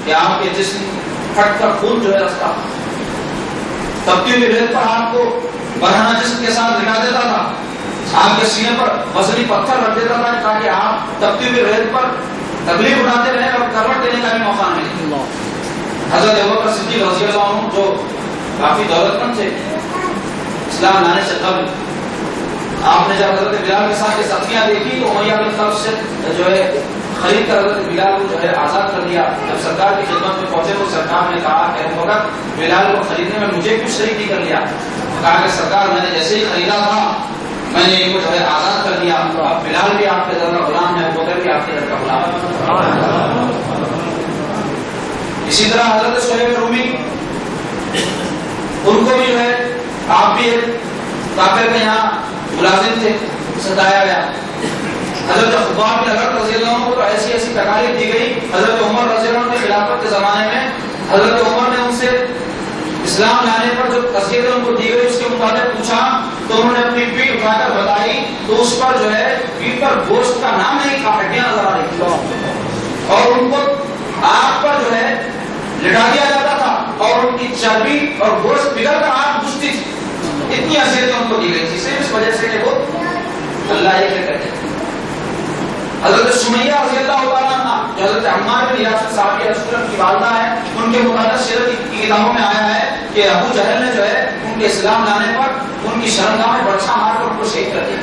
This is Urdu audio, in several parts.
کہ آپ کے جسم پھٹ کر خون جو ہے رستہ تپتی ہوئی ریت پر آپ کو برہنہ جسم کے ساتھ لٹا دیتا تھا، آپ کے سینے پر وزنی پتھر رکھ دیتا تھا تاکہ آپ تپتی ہوئی ریت پر تکلیف اٹھاتے رہے اور کروٹ دینے کا بھی موقع ملے۔ حضرت ابوبکر صدیق رضی اللہ عنہ جو کافی دولت مند تھے، اسلام لانے سے قبل آپ نے جب حضرت بلال کے ساتھ یہ سختیاں دیکھی تو امیہ بن خلف سے جو ہے خرید کر حضرت بلال کو جو ہے آزاد کر دیا۔ جب سرکار کی خدمت میں پہنچے تو سرکار نے کہا کہ ابوبکر بلال کو خریدنے میں مجھے کیوں شریک نہیں کر لیا؟ کہا کہ سرکار میں نے جیسے ہی خریدا تھا میں نے ان کو جو ہے آزاد کر دیا، اب بلال بھی آپ کے در کا غلام ہے، ابوبکر بھی آپ کے در کا غلام ہے۔ اسی طرح حضرت صہیب رومی ان کو بھی جو ہے آپ بھی ایک کافر کے یہاں ملازم تھے، ستایا گیا۔ حضرت خباب بن ارت رضی اللہ عنہ کو تو ایسی ایسی تکالیف دی گئی، حضرت عمر رضی اللہ عنہ کی خلافت کے زمانے میں حضرت عمر نے ان سے اسلام لانے پر جو اذیتیں ان کو دی گئی اس کے متعلق پوچھا تو انہوں نے اپنی پیٹھ اٹھا کر بتائی تو اس پر جو ہے پیٹھ پر گوشت کا نام نہیں تھا، ہڈیاں نظر آ رہی تھی، اور ان کو آگ پر جو ہے لٹا دیا جاتا تھا اور ان کی چربی اور گوشت پگھل کر آگ بجھتی تھی، اتنی اذیتیں ان کو دی گئی تھی صرف اس وجہ سے کہ وہ اللہ ہی کے کہتے ہیں۔ حضرت سمیہ رضی اللہ تعالیٰ عنہ جو حضرت عمار بن یاسر صحابی رسول اللہ کی والدہ ہے، ان کے متعلق سیرت کی کتابوں میں آیا ہے کہ ابو جہل نے جو ہے ان کے اسلام لانے پر ان کی شرمگاہ میں برچھا مار کر ان کو شہید کر دیا۔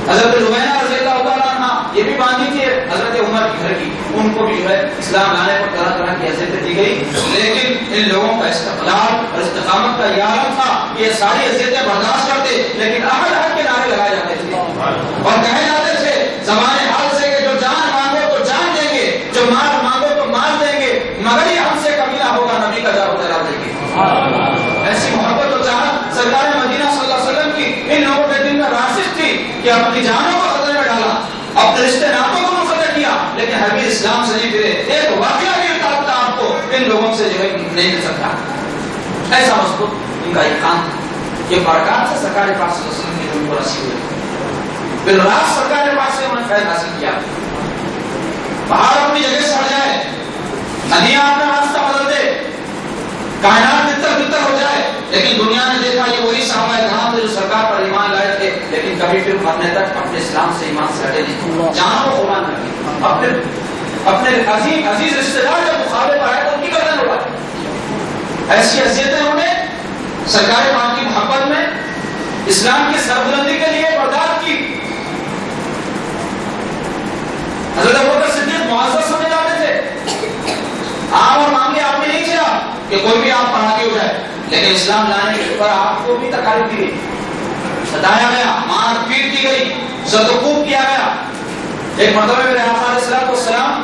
حضرت روینہ رضی اللہ تعالیٰ عنہ یہ بھی باندھی تھی حضرت عمر کی گھر کی، ان کو بھی جو ہے اسلام لانے پر طرح طرح کی اذیتیں دی گئی، لیکن ان لوگوں کا استقلال اور استقامت کا یہ عالم تھا کہ یہ ساری اذیتیں برداشت کرتے، لیکن احد حق کے نعرے لگائے جاتے تھے اور کہے جاتے تھے زمانے حال سے کہ جو جان مانگو تو جان دیں گے، جو مال مانگو تو مال دیں گے، مگر یہ ہم سے کمی نہ ہوگا، نبی کا جار جلا دیں گے۔ ایسی محبت و چاہت سرکار مدینہ صلی اللہ علیہ وسلم کی ان لوگوں کے دل میں راسخ تھی کہ اپنی جانوں کو خطرے میں ڈالا، اپنے رشتے ناتوں کو منقطع کیا، لیکن ہرگز اسلام سے نہیں پھرے۔ ایک واقعہ بھی بتاتا آپ کو ان لوگوں سے جو ہے نہیں مل سکتا، ایسا مضبوط ان کا یہ کام تھا۔ یہ برکات سے سرکار پاک صلی اللہ علیہ وسلم کی ان کو رسی ہوئی، بالراست سرکار پاک سے انہوں نے فیض حاصل کیا۔ پہاڑ اپنی جگہ سے ہٹ جائے، ندیاں اپنا راستہ بدل دے، کائنات بہتر بہتر ہو جائے، لیکن دنیا نے دیکھا یہ وہی صحابہ کرام تھے جو سرکار پر ایمان لائے تھے، لیکن کبھی پھر مرنے تک اپنے اسلام سے ایمان سے ہٹے نہیں، جانوں کو قربان کر دی۔ اپنے عظیم عزیز رشتے دار جب مخالف آئے تو ان کی گردن اڑائی۔ ایسی حیثیتیں انہوں نے سرکار پاک کی محبت میں اسلام کی سربلندی کے لیے برداشت کی۔ حضرت ابوبکر صدیق معزز سمجھے جاتے تھے، عام اور معاملے آپ نے نہیں کیا کہ کوئی بھی آپ پر حاوی ہو جائے، لیکن اسلام لانے کے پر آپ کو بھی تکالیف دی گئی، ستایا گیا، مار پیٹ کی گئی، زد و کوب کیا گیا۔ ایک مرتبہ میرے آقا علیہ السلام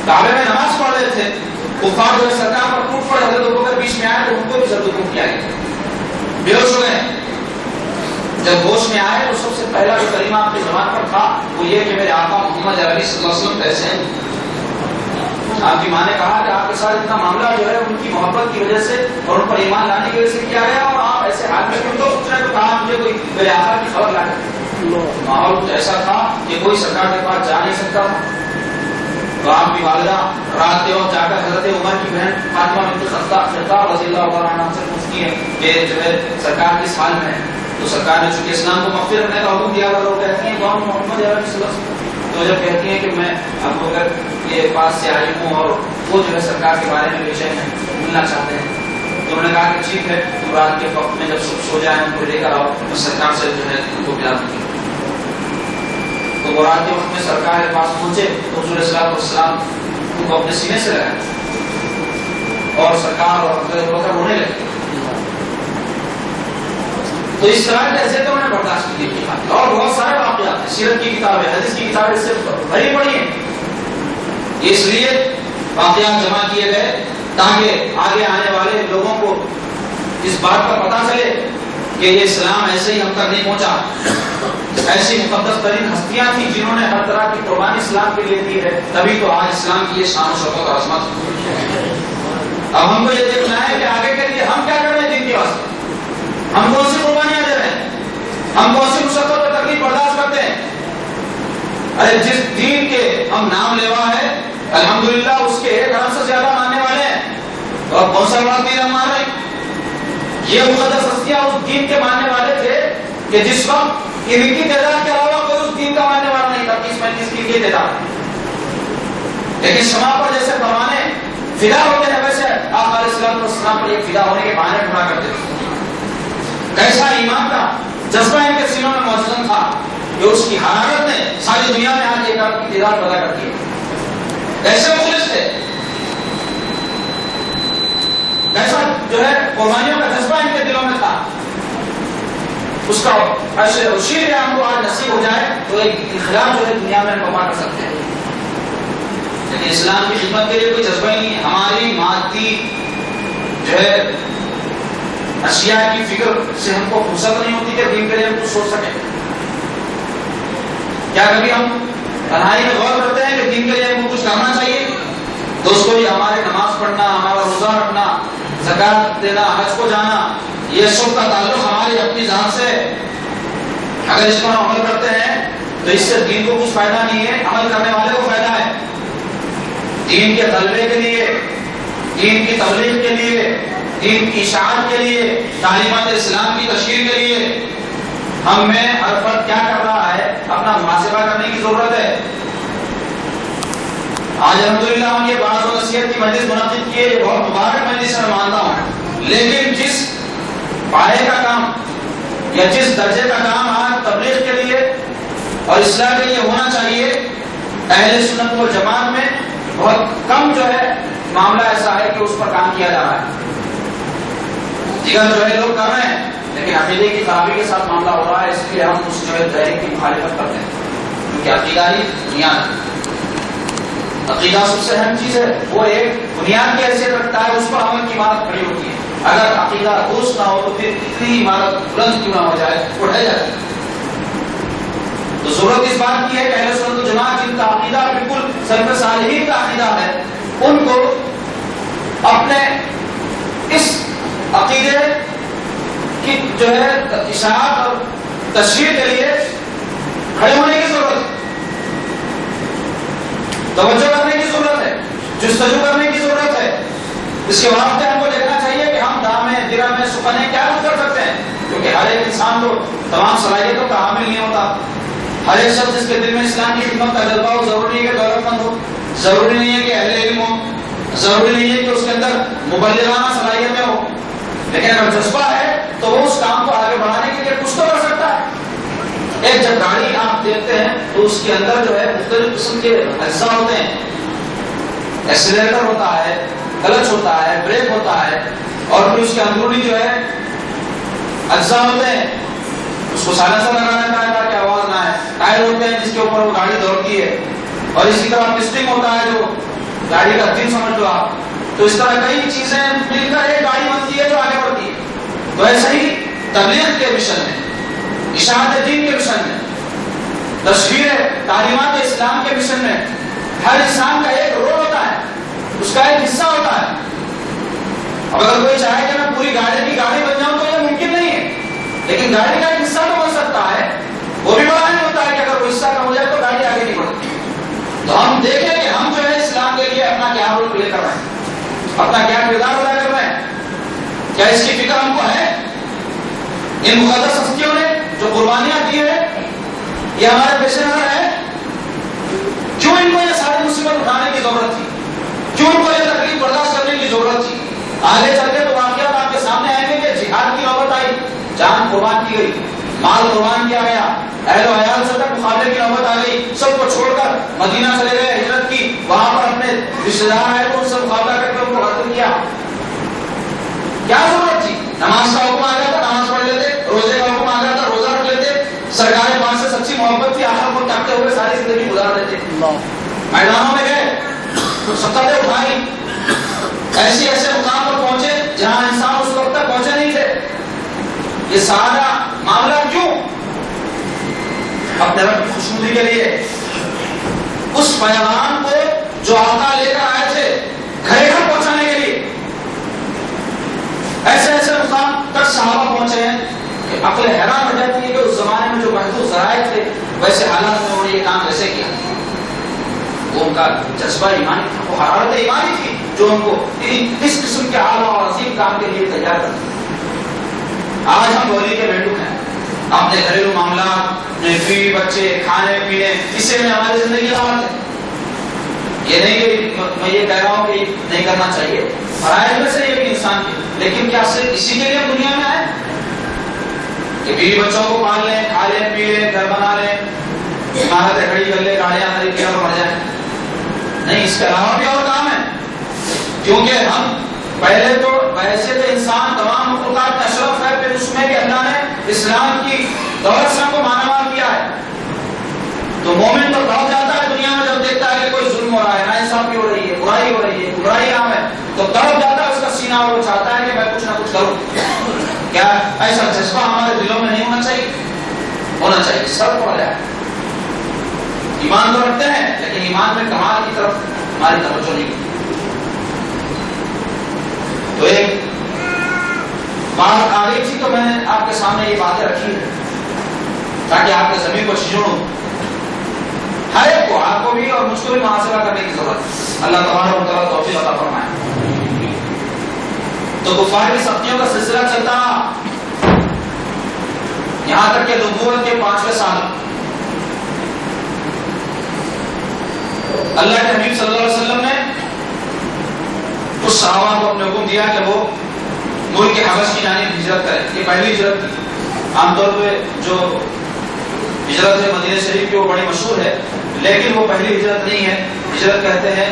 کعبے میں نماز پڑھ رہے تھے، کفار جو سرکار پر ٹوٹ پڑے، حضرت ابوبکر بیچ میں آئے تو ان کو بھی زد و کوب کیا گیا، بے ہوش ہو گئے۔ جب ہوش میں آئے تو سب سے پہلا جو کلمہ آپ کی زبان پر تھا وہ یہ کہ میرے آقا محمد عربی صلی اللہ علیہ وسلم کیسے ہیں؟ آپ کی ماں نے کہا کہ آپ کے ساتھ اتنا معاملہ جو ہے ان کی محبت کی وجہ سے اور ان پر ایمان لانے کی وجہ سے کیا گیا، اور آپ ایسے حال میں کیوں تو سوچ رہے تو کہا مجھے کوئی میرے آقا کی خبر لا کر۔ ماحول کچھ ایسا تھا کہ کوئی سرکار کے پاس جا نہیں سکتا تھا، تو آپ کی والدہ رات کے وقت جا کر حضرت عمر کی بہن فاطمہ بنت خطاب رضی اللہ عنہا سے پوچھتی ہے کہ جو ہے سرکار کس حال میں ہے، تو سرکار نے چونکہ اسلام کو مغفر کرنے کا حکم دیا اور وہ کہتی ہیں کون محمد عربی صلی اللہ علیہ وسلم، تو جب کہتی ہیں کہ میں ابو بکر کے پاس سے آئی ہوں اور وہ جو ہے سرکار کے بارے میں بے چین ہے، ملنا چاہتے ہیں، تو انہوں نے کہا کہ ٹھیک ہے تو رات کے وقت میں جب سو جائیں ان کو لے کر آؤ، تو سرکار سے جو ہے ان کو پلا دوں گی۔ تو وہ رات کے وقت میں سرکار کے پاس پہنچے تو حضور صلی اللہ علیہ وسلم ان کو اپنے سینے سے لگایا اور سرکار اور حضرت ابو بکر رونے لگے۔ تو اس طرح کے ایسے تو انہوں نے برداشت کی تھی، اور بہت سارے واقعات ہیں، سیرت کی کتابیں، حدیث کی کتابیں اس سے بھری پڑی ہیں۔ اس لیے واقعات جمع کیے گئے تاکہ آگے آنے والے لوگوں کو اس بات کا پتہ چلے کہ یہ اسلام ایسے ہی ہم تک نہیں پہنچا، ایسی مقدس ترین ہستیاں تھیں جنہوں نے ہر طرح کی قربانی اسلام کے لیے دی ہے، تبھی تو آج اسلام کی یہ شان و شوکت اور عظمت۔ اب ہم کو یہ دیکھنا ہے کہ آگے کے لیے ہم کیا کر رہے ہیں دین کے واسطے، ہم کون سی قربانیاں دے رہے ہیں، ہم کون سی مشقت اور تکلیف برداشت کرتے ہیں۔ ارے جس دین کے ہم نام لیوا ہے الحمدللہ اس کے 1 ارب سے زیادہ ماننے والے ہیں، اور کون سا بات نہیں ہم مان رہے ہیں؟ یہ مقدس ہستیاں اس دین کے ماننے والے تھے کہ جس وقت ان کی تعداد کے علاوہ کوئی اس دین کا ماننے والا نہیں تھا، 30-35 کی تعداد، لیکن شمع پر جیسے پروانے فدا ہوتے ہیں ویسے آقا علیہ الصلوۃ والسلام پر ایک فدا ہونے کے بہانے ڈھونڈا کرتے تھے۔ کیسا ایمان کا جذبہ ان کے سینوں میں موجود تھا کہ اس کی حرارت نے ساری دنیا میں آج 1 ارب کی تعداد پیدا کر دی ہے۔ کیسے مخلص تھے، کیسا جو ہے قربانیوں کا جذبہ ان کے دلوں میں تھا، اس کا شیر ہم کو آج نصیب ہو جائے تو ایک انقلاب جو ہے دنیا میں برپا کر سکتے ہیں، لیکن اسلام کی خدمت کے لیے کوئی جذبہ ہی نہیں۔ ہماری مادی جو ہے اشیاء کی فکر سے ہم کو فرصت نہیں ہوتی کہ دین کے لیے ہم کچھ سوچ سکیں۔ کیا کبھی ہم تنہائی میں غور کرتے ہیں کہ دین کے لیے ہم کو کچھ کرنا چاہیے؟ دوستوں، یہ ہمارے نماز پڑھنا، ہمارا روزہ رکھنا، زکات دینا، حج کو جانا، یہ سب کا تعلق ہماری اپنی ذات سے ہے۔ اگر اس پر عمل کرتے ہیں تو اس سے دین کو کچھ فائدہ نہیں ہے، عمل کرنے والے کو فائدہ ہے۔ دین کے غلبے کے لیے، دین کی تبلیغ کے لیے، دین کی اشاعت کے لیے، تعلیمات اسلام کی تشہیر کے لیے ہم میں ہر فرد کیا کر رہا ہے، اپنا محاسبہ کرنے کی ضرورت ہے۔ آج الحمدللہ ہم یہ وعظ و نصیحت کی مجلس منعقد کیے، یہ بہت مبارک مجلس میں مانتا ہوں، لیکن جس پائے کا کام یا جس درجے کا کام آج تبلیغ کے لیے اور اصلاح کے لیے ہونا چاہیے، اہل سنت والجماعت میں بہت کم جو ہے معاملہ ایسا ہے کہ اس پر کام کیا جا رہا ہے۔ دیگر جو ہے لوگ کر رہے ہیں، لیکن عقیدے کی خرابی کے ساتھ معاملہ ہو رہا ہے، اس لیے ہم اس جو ہے دائرے کی مخالفت کرتے ہیں، کیونکہ عقیدہ ہی بنیاد ہے۔ عقیدہ سب سے اہم چیز ہے، وہ ایک بنیاد کی حیثیت رکھتا ہے، اس پر عمل کی عمارت کھڑی ہوتی ہے۔ اگر عقیدہ درست نہ ہو تو پھر کتنی عمارت بلند کیوں نہ ہو جائے، وہ ڈھل جاتی ہے۔ تو ضرورت اس بات کی ہے کہ اہل سنت والجماعت جن کا عقیدہ بالکل سلف صالحین کا عقیدہ ہے، ان کو اپنے اس عقیدے کی جو ہے اشاعت اور تشہیر کے لیے کھڑے ہونے کی ضرورت ہے، توجہ کرنے کی ضرورت ہے، جستجو کرنے کی ضرورت ہے۔ اس کے واسطے ہم کو دیکھنا چاہیے کہ ہم دامے درہمے سکھنے کیا کچھ کر سکتے ہیں، کیونکہ ہر ایک انسان کو تمام صلاحیتوں کا حامل نہیں ہوتا۔ ہر ایک شخص جس کے دل میں اسلام کی خدمت کا جذبہ ہو، ضروری نہیں ہے کہ دولت مند ہو، ضروری نہیں ہے کہ اہل علم ہو، ضروری نہیں ہے کہ اس کے اندر مبلغانہ صلاحیتیں ہو، لیکن اگر جذبہ ہے تو وہ اس کام کو آگے بڑھانے کے لیے کچھ تو کر سکتا ہے۔ ایک جب گاڑی آپ دیکھتے ہیں تو اس کے اندر جو ہے مختلف قسم کے اجزاء ہوتے ہیں، ایکسیلیٹر ہوتا ہے، کلچ ہوتا ہے، بریک ہوتا ہے، اور پھر اس کے اندرونی جو ہے اجزاء ہوتے ہیں، اس کو سائلنسر لگا رہتا ہے تاکہ آواز نہ آئے، ٹائر ہوتے ہیں جس کے اوپر وہ گاڑی دوڑتی ہے، اور اسی طرح پسٹنگ ہوتا ہے جو گاڑی کا دل سمجھ لو آپ۔ تو اس طرح کئی چیزیں مل کر ایک گاڑی بنتی ہے جو آگے بڑھتی ہے۔ تو ایسے ہی تبلیغ کے مشن میں، اشاعت دین کے مشن میں، تشہیر تعلیمات اسلام کے مشن میں ہر انسان کا ایک رول ہوتا ہے، اس کا ایک حصہ ہوتا ہے۔ اگر کوئی چاہے کہ میں پوری گاڑی کی گاڑی بن جاؤں تو یہ ممکن نہیں ہے، لیکن گاڑی کا ایک حصہ تو بن سکتا ہے، وہ بھی بڑا نہیں ہوتا ہے کہ اگر وہ حصہ کم ہو جائے تو گاڑی آگے نہیں بڑھتی۔ تو ہم دیکھیں کہ ہم جو ہے اسلام کے لیے اپنا کیا رول پلے کر رہے ہیں، اپنا کیا کردار ادا کر رہے ہیں، کیا اس کی فکر ہم کو ہے؟ ان مقدس ہستیوں نے جو قربانیاں دی ہے یہ ہمارے پیش نظر ہے؟ کیوں ان کو یہ ساری مصیبت اٹھانے کی ضرورت تھی؟ کیوں ان کو یہ تکلیف برداشت کرنے کی ضرورت تھی؟ آگے چل کے تو واقعات آپ کے سامنے آئیں گے کہ جہاد کی نوبت آئی، جان قربان کی گئی، مال قربان کیا گیا، اہل و عیال سے تک مقابلے کی نوبت آ گئی، سب کو چھوڑ کر مدینہ چلے گئے، ہجرت کی، وہاں پر اپنے رشتے دار آئے تو ان سے مقابلہ کر کے ان کو قتل کیا۔ کیا ضرورت تھی؟ نماز کا حکم آ گیا تھا، نماز پڑھ لیتے، روزے کا حکم آ گیا تھا، روزہ رکھ لیتے، سرکار پاس سے سچی محبت تھی، آخر کو تاکتے ہوئے ساری زندگی گزار دیتے۔ میدانوں میں گئے، سقطیں اٹھائی، ایسے مقام پر پہنچے جہاں انسان اس وقت تک پہنچے نہیں تھے۔ یہ سارا معاملہ کیوں؟ اپنے رب کی خوشنودی کے لیے، اس پیغام کو جو آقا لے کر آئے تھے گھر گھر پہنچانے کے لیے۔ ایسے مقام تک صحابہ پہنچے ہیں کہ عقل حیران ہو جاتی ہے کہ اس زمانے میں جو محدود ذرائع تھے ویسے حالات میں انہوں نے یہ کام کیسے کیا۔ وہ ان کا جذبہ ایمانی تھا، وہ حرارت ایمانی تھی جو ان کو اس قسم کے اعلیٰ اور عظیم کام کے لیے تیار کرتی. آج ہم بولی کے بیٹھک ہیں، اپنے گھریلو معاملات میں بیوی بچے کھانے پینے اسے میں ہماری زندگی آباد ہے. یہ نہیں کہ میں یہ کہہ رہا ہوں کہ نہیں کرنا چاہیے، فرائض میں سے یہ بھی انسان کی، لیکن کیا صرف اسی کے لیے ہم دنیا میں آئے کہ بیوی بچوں کو پال لیں، کھا لیں، پی لیں، گھر بنا لیں، عمارتیں کھڑی کر لیں، گاڑیاں خرید اور مر جائیں؟ نہیں، اس کے علاوہ بھی اور کام ہے. کیونکہ ہم پہلے تو ویسے تو انسان تمام مخلوقات میں اشرف ہے، پھر اس میں بھی اللہ نے اسلام کی دولت سے کو مانوان کیا ہے. تو مومن تو دوڑ جاتا ہے دنیا میں جب دیکھتا ہے کہ کوئی ظلم ہو رہا ہے، ناانصافی ہو رہی ہے، برائی ہو رہی ہے، برائی عام ہے، تو دوڑ جاتا ہے اس کا سینہ، اور وہ چاہتا ہے کہ میں کچھ نہ کچھ کروں. کیا ایسا جذبہ ہمارے دلوں میں نہیں ہونا چاہیے؟ ہونا چاہیے. سب کو ہے، ایمان تو رکھتے ہیں لیکن ایمان میں کمال کی طرف ہماری توجہ نہیں. تو ایک بات آ گئی تھی تو میں نے آپ کے سامنے یہ باتیں رکھی ہے تاکہ آپ کے ضمیر کو چھجوڑوں. ہر ایک کو، آپ کو بھی اور مجھ کو بھی محاسبہ کرنے کی ضرورت ہے. اللہ تبارک و تعالیٰ توفیق عطا فرمائے. تو کفار کی سختیوں کا سلسلہ چلتا رہا یہاں تک کہ نبوت کے 5ویں سال اللہ کے حبیب صلی اللہ علیہ وسلم نے اس صحابہ کو اپنے حکم دیا کہ وہ ملک حبش کی جانب ہجرت کریں. یہ پہلی ہجرت تھی. عام طور پہ جو ہجرت ہے مدینہ شریف کی وہ بڑی مشہور ہے، لیکن وہ پہلی ہجرت نہیں ہے. ہجرت کہتے ہیں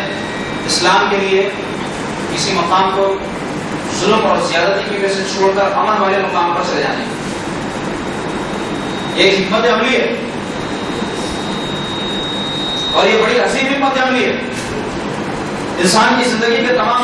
اسلام کے لیے کسی مقام کو ظلم اور زیادتی کی وجہ سے چھوڑ کر امن والے مقام پر چلے جانے. ایک حکمت عملی ہے اور یہ بڑی عظیم حکمت عملی ہے. انسان کی زندگی کے تمام